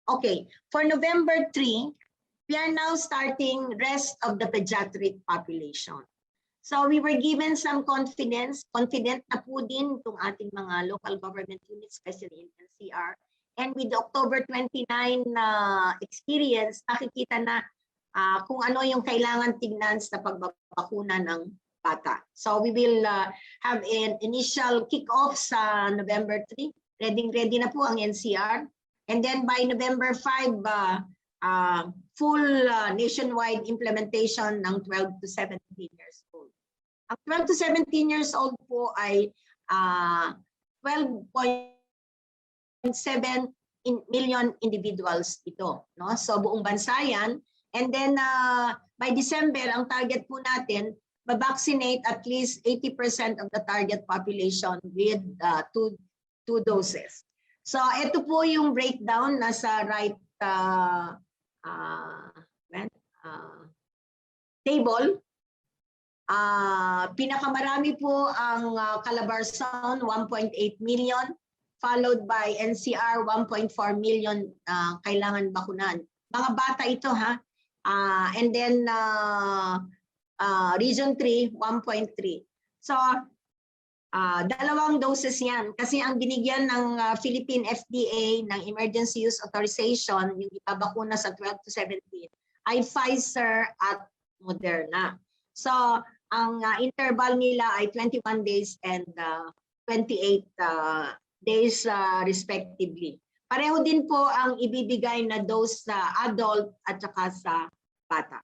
Okay, for November 3, we are now starting rest of the pediatric population. So we were given some confident na po din itong ating mga local government units, especially in NCR. And with the October 29 experience, nakikita na kung ano yung kailangan tignan sa pagbabakuna ng bata. So we will have an initial kick-off sa November 3. Ready na po ang NCR. And then by November 5, full nationwide implementation ng 12 to 17 years old. Ang 12 to 17 years old po ay 12.7 million individuals ito. No? So buong bansa yan. And then by December, ang target po natin, ma-vaccinate at least 80% of the target population with two doses. So ito po yung breakdown nasa right table. Pinakamarami po ang Calabarzon, 1.8 million, followed by NCR, 1.4 million kailangan bakunan. Mga bata ito ha. And then Region 3, 1.3. So dalawang doses yan. Kasi ang binigyan ng Philippine FDA ng Emergency Use Authorization, yung ibabakuna sa 12 to 17, ay Pfizer at Moderna. So ang interval nila ay 21 days and 28 days respectively. Pareho din po ang ibibigay na dose sa adult at saka sa bata.